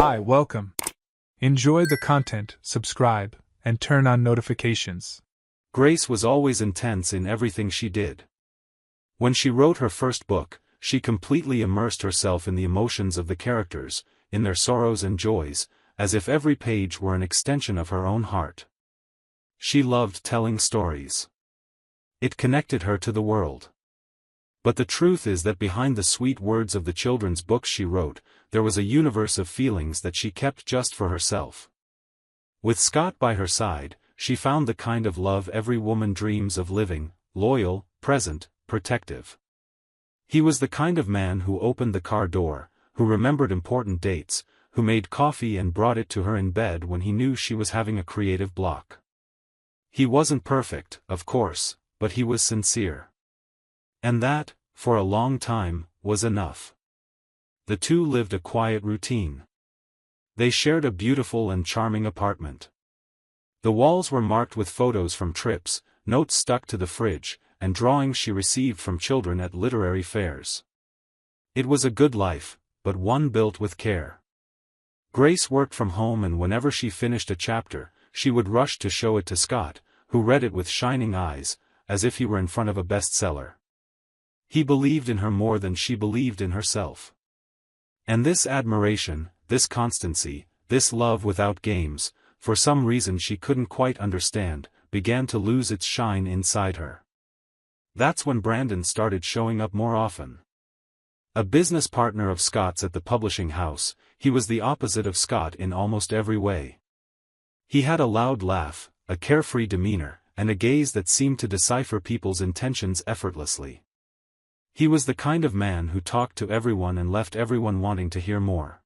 Hi, welcome. Enjoy the content, subscribe, and turn on notifications. Grace was always intense in everything she did. When she wrote her first book, she completely immersed herself in the emotions of the characters, in their sorrows and joys, as if every page were an extension of her own heart. She loved telling stories. It connected her to the world. But the truth is that behind the sweet words of the children's books she wrote, there was a universe of feelings that she kept just for herself. With Scott by her side, she found the kind of love every woman dreams of living: loyal, present, protective. He was the kind of man who opened the car door, who remembered important dates, who made coffee and brought it to her in bed when he knew she was having a creative block. He wasn't perfect, of course, but he was sincere. And that, for a long time, was enough. The two lived a quiet routine. They shared a beautiful and charming apartment. The walls were marked with photos from trips, notes stuck to the fridge, and drawings she received from children at literary fairs. It was a good life, but one built with care. Grace worked from home, and whenever she finished a chapter, she would rush to show it to Scott, who read it with shining eyes, as if he were in front of a bestseller. He believed in her more than she believed in herself. And this admiration, this constancy, this love without games, for some reason she couldn't quite understand, began to lose its shine inside her. That's when Brandon started showing up more often. A business partner of Scott's at the publishing house, he was the opposite of Scott in almost every way. He had a loud laugh, a carefree demeanor, and a gaze that seemed to decipher people's intentions effortlessly. He was the kind of man who talked to everyone and left everyone wanting to hear more.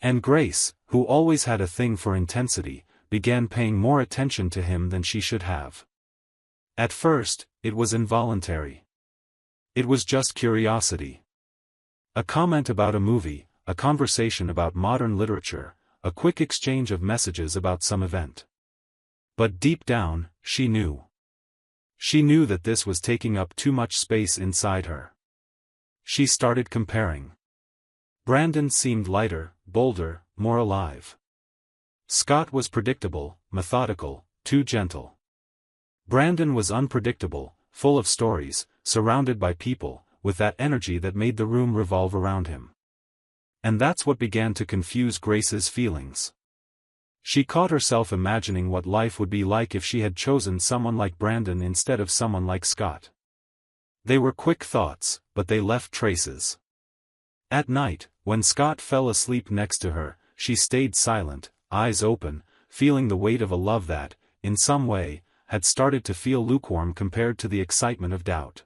And Grace, who always had a thing for intensity, began paying more attention to him than she should have. At first, it was involuntary. It was just curiosity. A comment about a movie, a conversation about modern literature, a quick exchange of messages about some event. But deep down, she knew. She knew that this was taking up too much space inside her. She started comparing. Brandon seemed lighter, bolder, more alive. Scott was predictable, methodical, too gentle. Brandon was unpredictable, full of stories, surrounded by people, with that energy that made the room revolve around him. And that's what began to confuse Grace's feelings. She caught herself imagining what life would be like if she had chosen someone like Brandon instead of someone like Scott. They were quick thoughts, but they left traces. At night, when Scott fell asleep next to her, she stayed silent, eyes open, feeling the weight of a love that, in some way, had started to feel lukewarm compared to the excitement of doubt.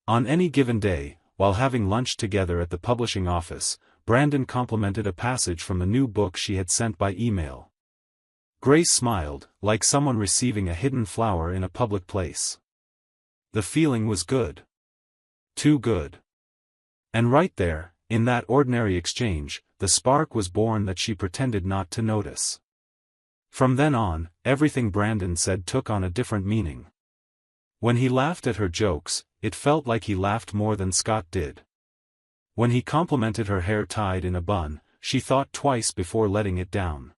On any given day, while having lunch together at the publishing office, Brandon complimented a passage from the new book she had sent by email. Grace smiled, like someone receiving a hidden flower in a public place. The feeling was good. Too good. And right there, in that ordinary exchange, the spark was born that she pretended not to notice. From then on, everything Brandon said took on a different meaning. When he laughed at her jokes, it felt like he laughed more than Scott did. When he complimented her hair tied in a bun, she thought twice before letting it down.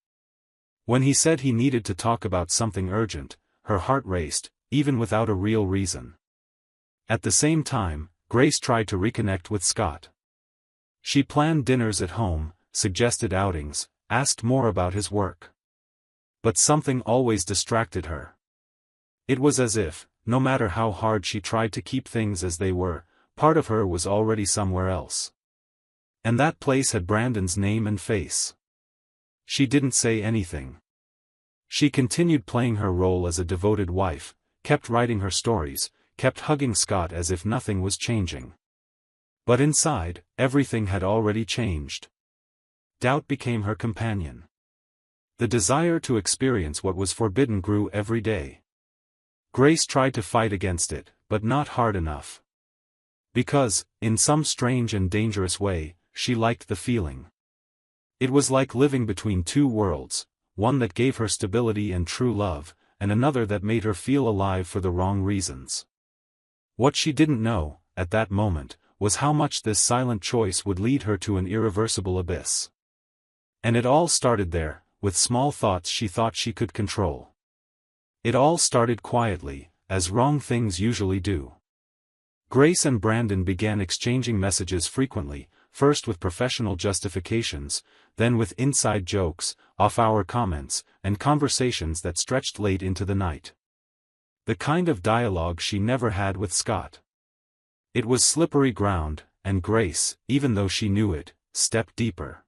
When he said he needed to talk about something urgent, her heart raced, even without a real reason. At the same time, Grace tried to reconnect with Scott. She planned dinners at home, suggested outings, asked more about his work. But something always distracted her. It was as if, no matter how hard she tried to keep things as they were, part of her was already somewhere else. And that place had Brandon's name and face. She didn't say anything. She continued playing her role as a devoted wife, kept writing her stories, kept hugging Scott as if nothing was changing. But inside, everything had already changed. Doubt became her companion. The desire to experience what was forbidden grew every day. Grace tried to fight against it, but not hard enough. Because, in some strange and dangerous way, she liked the feeling. It was like living between two worlds, one that gave her stability and true love, and another that made her feel alive for the wrong reasons. What she didn't know, at that moment, was how much this silent choice would lead her to an irreversible abyss. And it all started there, with small thoughts she thought she could control. It all started quietly, as wrong things usually do. Grace and Brandon began exchanging messages frequently, first with professional justifications, then with inside jokes, off-hour comments, and conversations that stretched late into the night. The kind of dialogue she never had with Scott. It was slippery ground, and Grace, even though she knew it, stepped deeper.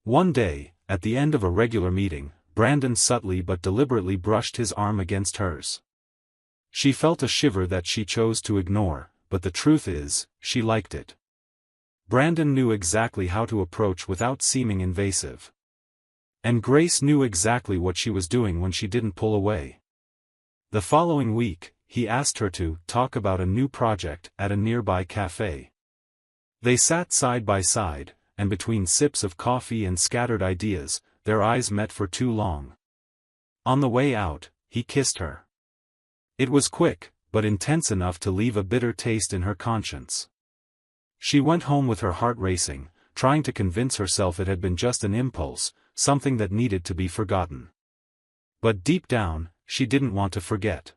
One day, at the end of a regular meeting, Brandon subtly but deliberately brushed his arm against hers. She felt a shiver that she chose to ignore, but the truth is, she liked it. Brandon knew exactly how to approach without seeming invasive. And Grace knew exactly what she was doing when she didn't pull away. The following week, he asked her to talk about a new project at a nearby cafe. They sat side by side, and between sips of coffee and scattered ideas, their eyes met for too long. On the way out, he kissed her. It was quick, but intense enough to leave a bitter taste in her conscience. She went home with her heart racing, trying to convince herself it had been just an impulse, something that needed to be forgotten. But deep down, she didn't want to forget.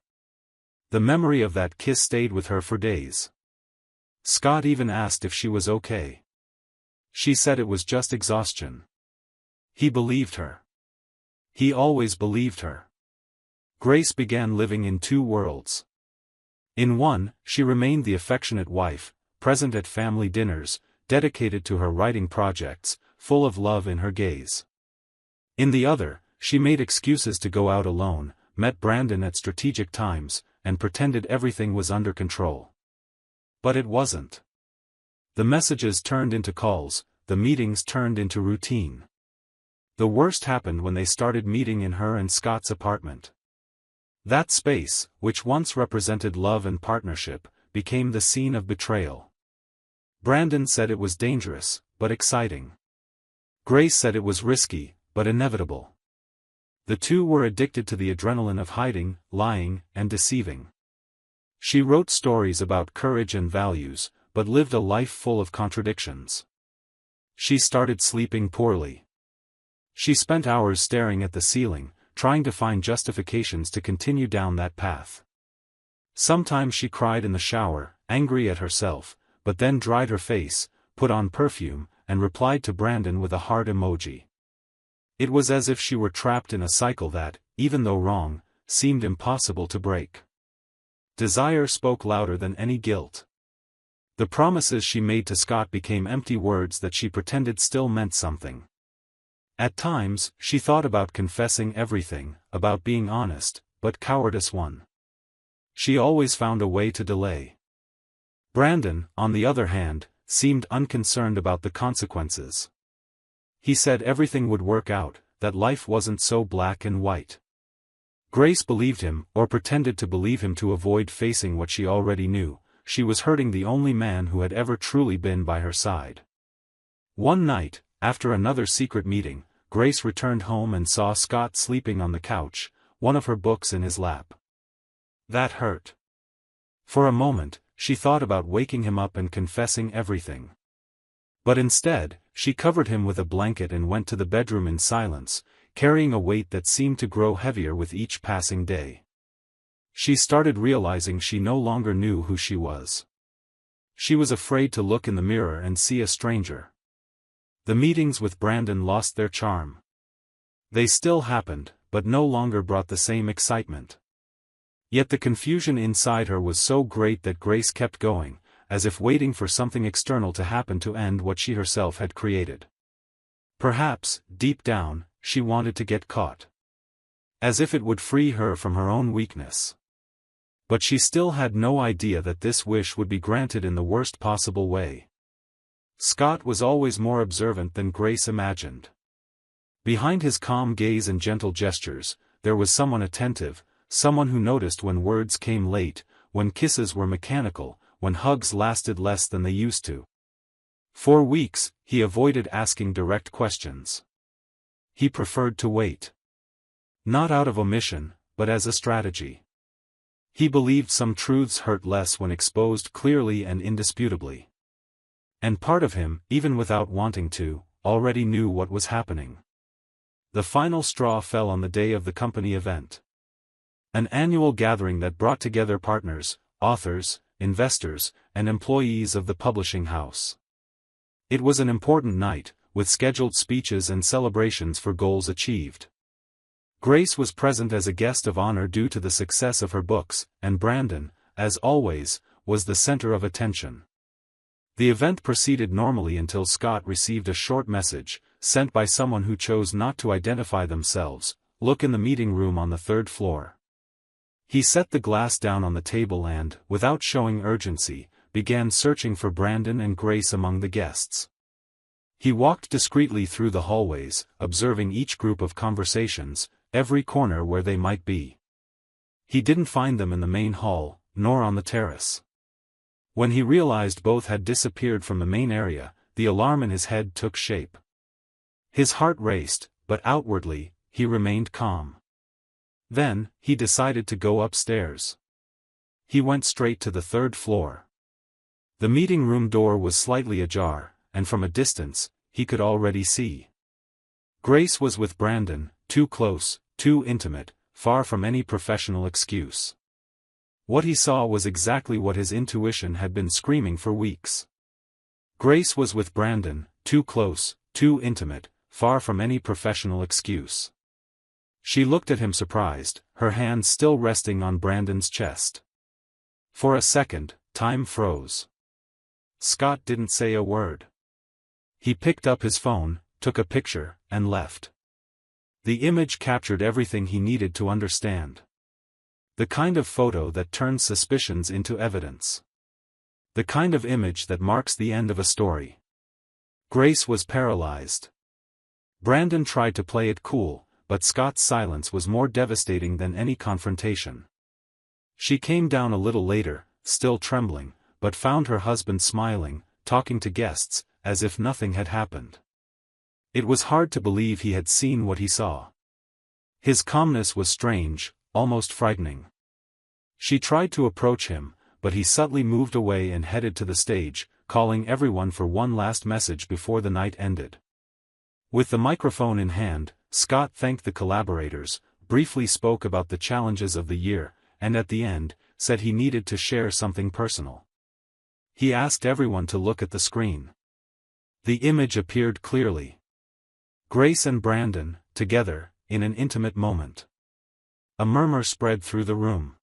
The memory of that kiss stayed with her for days. Scott even asked if she was okay. She said it was just exhaustion. He believed her. He always believed her. Grace began living in two worlds. In one, she remained the affectionate wife, present at family dinners, dedicated to her writing projects, full of love in her gaze. In the other, she made excuses to go out alone, met Brandon at strategic times, and pretended everything was under control. But it wasn't. The messages turned into calls, the meetings turned into routine. The worst happened when they started meeting in her and Scott's apartment. That space, which once represented love and partnership, became the scene of betrayal. Brandon said it was dangerous, but exciting. Grace said it was risky, but inevitable. The two were addicted to the adrenaline of hiding, lying, and deceiving. She wrote stories about courage and values, but lived a life full of contradictions. She started sleeping poorly. She spent hours staring at the ceiling, trying to find justifications to continue down that path. Sometimes she cried in the shower, angry at herself, but then dried her face, put on perfume, and replied to Brandon with a heart emoji. It was as if she were trapped in a cycle that, even though wrong, seemed impossible to break. Desire spoke louder than any guilt. The promises she made to Scott became empty words that she pretended still meant something. At times, she thought about confessing everything, about being honest, but cowardice won. She always found a way to delay. Brandon, on the other hand, seemed unconcerned about the consequences. He said everything would work out, that life wasn't so black and white. Grace believed him, or pretended to believe him to avoid facing what she already knew. She was hurting the only man who had ever truly been by her side. One night, after another secret meeting, Grace returned home and saw Scott sleeping on the couch, one of her books in his lap. That hurt. For a moment, she thought about waking him up and confessing everything. But instead, she covered him with a blanket and went to the bedroom in silence, carrying a weight that seemed to grow heavier with each passing day. She started realizing she no longer knew who she was. She was afraid to look in the mirror and see a stranger. The meetings with Brandon lost their charm. They still happened, but no longer brought the same excitement. Yet the confusion inside her was so great that Grace kept going, as if waiting for something external to happen to end what she herself had created. Perhaps, deep down, she wanted to get caught. As if it would free her from her own weakness. But she still had no idea that this wish would be granted in the worst possible way. Scott was always more observant than Grace imagined. Behind his calm gaze and gentle gestures, there was someone attentive, someone who noticed when words came late, when kisses were mechanical, when hugs lasted less than they used to. For weeks, he avoided asking direct questions. He preferred to wait. Not out of omission, but as a strategy. He believed some truths hurt less when exposed clearly and indisputably. And part of him, even without wanting to, already knew what was happening. The final straw fell on the day of the company event. An annual gathering that brought together partners, authors, investors, and employees of the publishing house. It was an important night, with scheduled speeches and celebrations for goals achieved. Grace was present as a guest of honor due to the success of her books, and Brandon, as always, was the center of attention. The event proceeded normally until Scott received a short message, sent by someone who chose not to identify themselves. Look in the meeting room on the third floor. He set the glass down on the table and, without showing urgency, began searching for Brandon and Grace among the guests. He walked discreetly through the hallways, observing each group of conversations, every corner where they might be. He didn't find them in the main hall, nor on the terrace. When he realized both had disappeared from the main area, the alarm in his head took shape. His heart raced, but outwardly, he remained calm. Then, he decided to go upstairs. He went straight to the third floor. The meeting room door was slightly ajar, and from a distance, he could already see. Grace was with Brandon, too close, too intimate, far from any professional excuse. What he saw was exactly what his intuition had been screaming for weeks. Grace was with Brandon, too close, too intimate, far from any professional excuse. She looked at him surprised, her hand still resting on Brandon's chest. For a second, time froze. Scott didn't say a word. He picked up his phone, took a picture, and left. The image captured everything he needed to understand. The kind of photo that turns suspicions into evidence. The kind of image that marks the end of a story. Grace was paralyzed. Brandon tried to play it cool, but Scott's silence was more devastating than any confrontation. She came down a little later, still trembling, but found her husband smiling, talking to guests, as if nothing had happened. It was hard to believe he had seen what he saw. His calmness was strange, almost frightening. She tried to approach him, but he subtly moved away and headed to the stage, calling everyone for one last message before the night ended. With the microphone in hand, Scott thanked the collaborators, briefly spoke about the challenges of the year, and at the end, said he needed to share something personal. He asked everyone to look at the screen. The image appeared clearly. Grace and Brandon, together, in an intimate moment. A murmur spread through the room.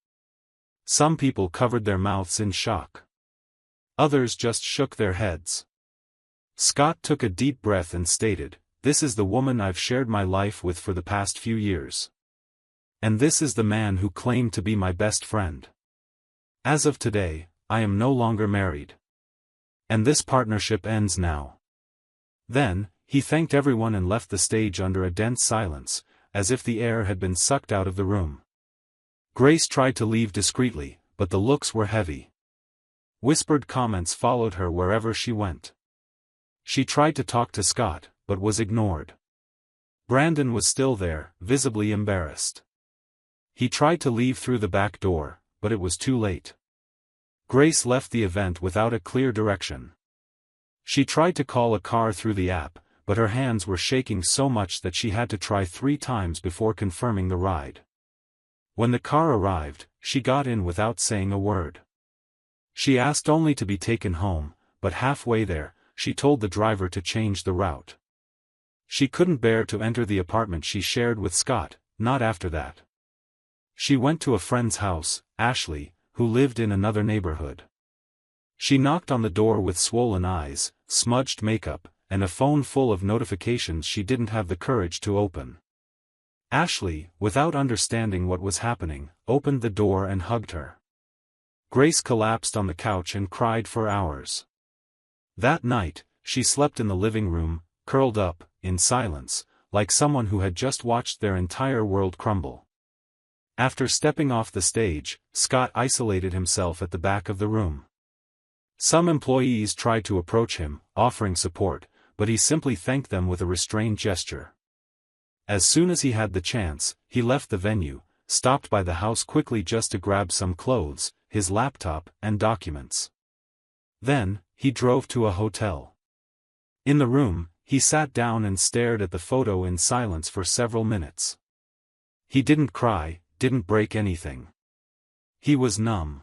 Some people covered their mouths in shock. Others just shook their heads. Scott took a deep breath and stated, "This is the woman I've shared my life with for the past few years. And this is the man who claimed to be my best friend. As of today, I am no longer married. And this partnership ends now." Then, he thanked everyone and left the stage under a dense silence, as if the air had been sucked out of the room. Grace tried to leave discreetly, but the looks were heavy. Whispered comments followed her wherever she went. She tried to talk to Scott, but was ignored. Brandon was still there, visibly embarrassed. He tried to leave through the back door, but it was too late. Grace left the event without a clear direction. She tried to call a car through the app, but her hands were shaking so much that she had to try 3 times before confirming the ride. When the car arrived, she got in without saying a word. She asked only to be taken home, but halfway there, she told the driver to change the route. She couldn't bear to enter the apartment she shared with Scott, not after that. She went to a friend's house, Ashley, who lived in another neighborhood. She knocked on the door with swollen eyes, smudged makeup, and a phone full of notifications she didn't have the courage to open. Ashley, without understanding what was happening, opened the door and hugged her. Grace collapsed on the couch and cried for hours. That night, she slept in the living room, curled up, in silence, like someone who had just watched their entire world crumble. After stepping off the stage, Scott isolated himself at the back of the room. Some employees tried to approach him, offering support, but he simply thanked them with a restrained gesture. As soon as he had the chance, he left the venue, stopped by the house quickly just to grab some clothes, his laptop, and documents. Then, he drove to a hotel. In the room, He sat down and stared at the photo in silence for several minutes. He didn't cry, didn't break anything. He was numb.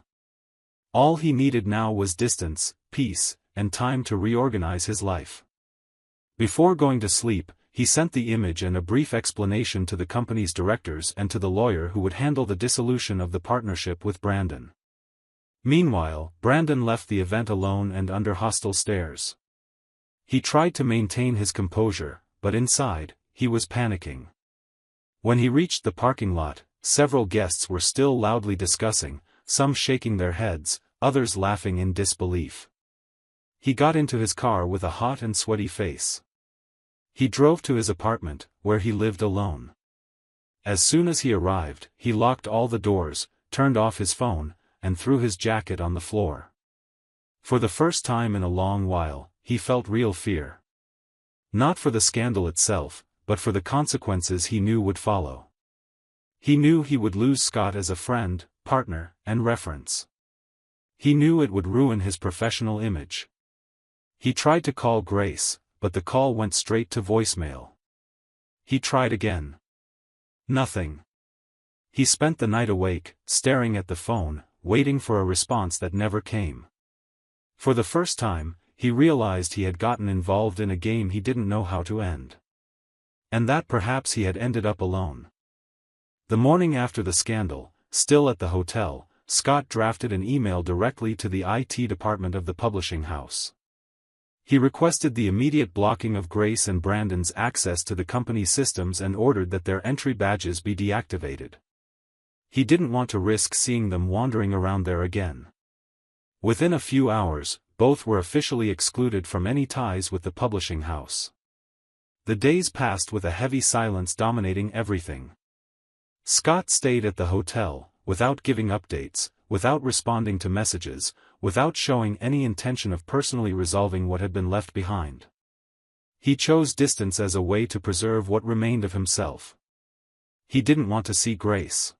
All he needed now was distance, peace, and time to reorganize his life. Before going to sleep, he sent the image and a brief explanation to the company's directors and to the lawyer who would handle the dissolution of the partnership with Brandon. Meanwhile, Brandon left the event alone and under hostile stares. He tried to maintain his composure, but inside, he was panicking. When he reached the parking lot, several guests were still loudly discussing, some shaking their heads, others laughing in disbelief. He got into his car with a hot and sweaty face. He drove to his apartment, where he lived alone. As soon as he arrived, he locked all the doors, turned off his phone, and threw his jacket on the floor. For the first time in a long while, he felt real fear. Not for the scandal itself, but for the consequences he knew would follow. He knew he would lose Scott as a friend, partner, and reference. He knew it would ruin his professional image. He tried to call Grace, but the call went straight to voicemail. He tried again. Nothing. He spent the night awake, staring at the phone, waiting for a response that never came. For the first time, he realized he had gotten involved in a game he didn't know how to end. And that perhaps he had ended up alone. The morning after the scandal, still at the hotel, Scott drafted an email directly to the IT department of the publishing house. He requested the immediate blocking of Grace and Brandon's access to the company's systems and ordered that their entry badges be deactivated. He didn't want to risk seeing them wandering around there again. Within a few hours, both were officially excluded from any ties with the publishing house. The days passed with a heavy silence dominating everything. Scott stayed at the hotel, without giving updates, without responding to messages, without showing any intention of personally resolving what had been left behind. He chose distance as a way to preserve what remained of himself. He didn't want to see Grace.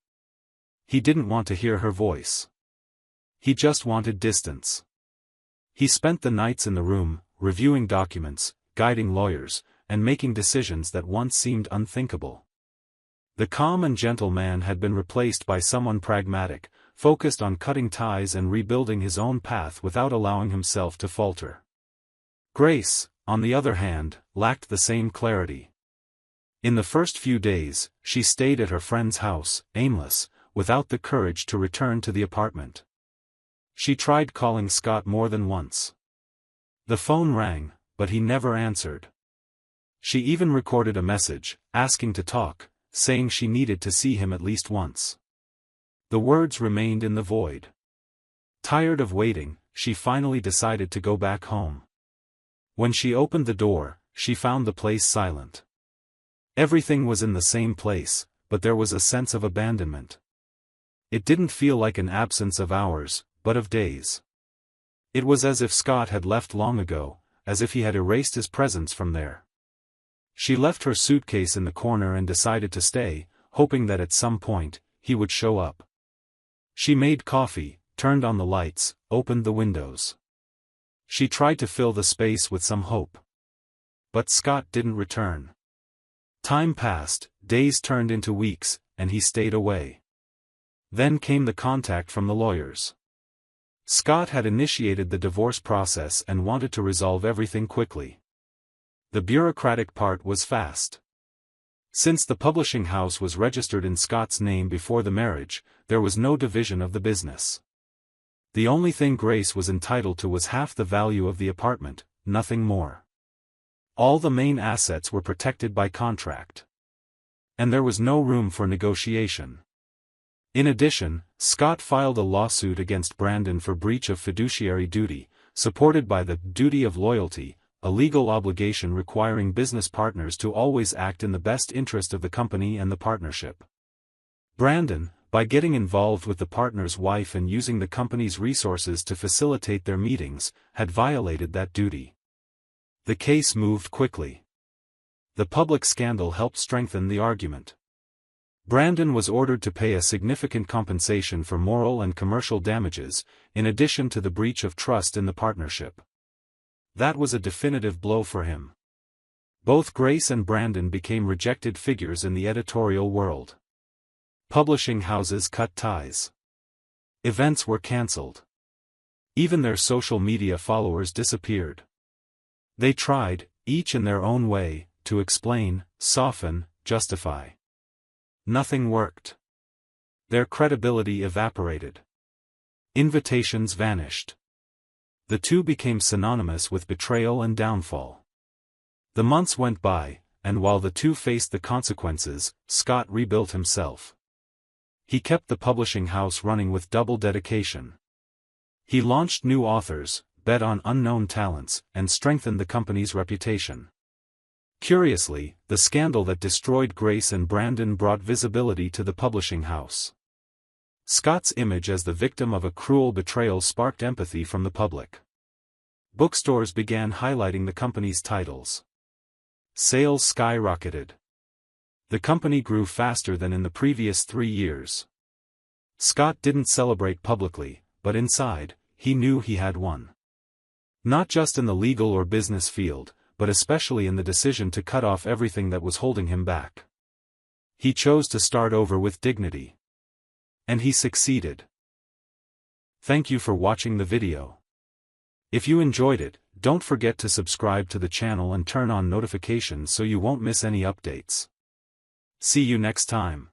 He didn't want to hear her voice. He just wanted distance. He spent the nights in the room, reviewing documents, guiding lawyers, and making decisions that once seemed unthinkable. The calm and gentle man had been replaced by someone pragmatic, focused on cutting ties and rebuilding his own path without allowing himself to falter. Grace, on the other hand, lacked the same clarity. In the first few days, she stayed at her friend's house, aimless, without the courage to return to the apartment. She tried calling Scott more than once. The phone rang, but he never answered. She even recorded a message, asking to talk, saying she needed to see him at least once. The words remained in the void. Tired of waiting, she finally decided to go back home. When she opened the door, she found the place silent. Everything was in the same place, but there was a sense of abandonment. It didn't feel like an absence of hours, but of days. It was as if Scott had left long ago, as if he had erased his presence from there. She left her suitcase in the corner and decided to stay, hoping that at some point, he would show up. She made coffee, turned on the lights, opened the windows. She tried to fill the space with some hope. But Scott didn't return. Time passed, days turned into weeks, and he stayed away. Then came the contact from the lawyers. Scott had initiated the divorce process and wanted to resolve everything quickly. The bureaucratic part was fast. Since the publishing house was registered in Scott's name before the marriage, there was no division of the business. The only thing Grace was entitled to was half the value of the apartment, nothing more. All the main assets were protected by contract. And there was no room for negotiation. In addition, Scott filed a lawsuit against Brandon for breach of fiduciary duty, supported by the duty of loyalty, a legal obligation requiring business partners to always act in the best interest of the company and the partnership. Brandon, by getting involved with the partner's wife and using the company's resources to facilitate their meetings, had violated that duty. The case moved quickly. The public scandal helped strengthen the argument. Brandon was ordered to pay a significant compensation for moral and commercial damages, in addition to the breach of trust in the partnership. That was a definitive blow for him. Both Grace and Brandon became rejected figures in the editorial world. Publishing houses cut ties. Events were cancelled. Even their social media followers disappeared. They tried, each in their own way, to explain, soften, justify. Nothing worked. Their credibility evaporated. Invitations vanished. The two became synonymous with betrayal and downfall. The months went by, and while the two faced the consequences, Scott rebuilt himself. He kept the publishing house running with double dedication. He launched new authors, bet on unknown talents, and strengthened the company's reputation. Curiously, the scandal that destroyed Grace and Brandon brought visibility to the publishing house. Scott's image as the victim of a cruel betrayal sparked empathy from the public. Bookstores began highlighting the company's titles. Sales skyrocketed. The company grew faster than in the previous 3 years. Scott didn't celebrate publicly, but inside, he knew he had won. Not just in the legal or business field, but especially in the decision to cut off everything that was holding him back. He chose to start over with dignity. And he succeeded. Thank you for watching the video. If you enjoyed it, don't forget to subscribe to the channel and turn on notifications so you won't miss any updates. See you next time.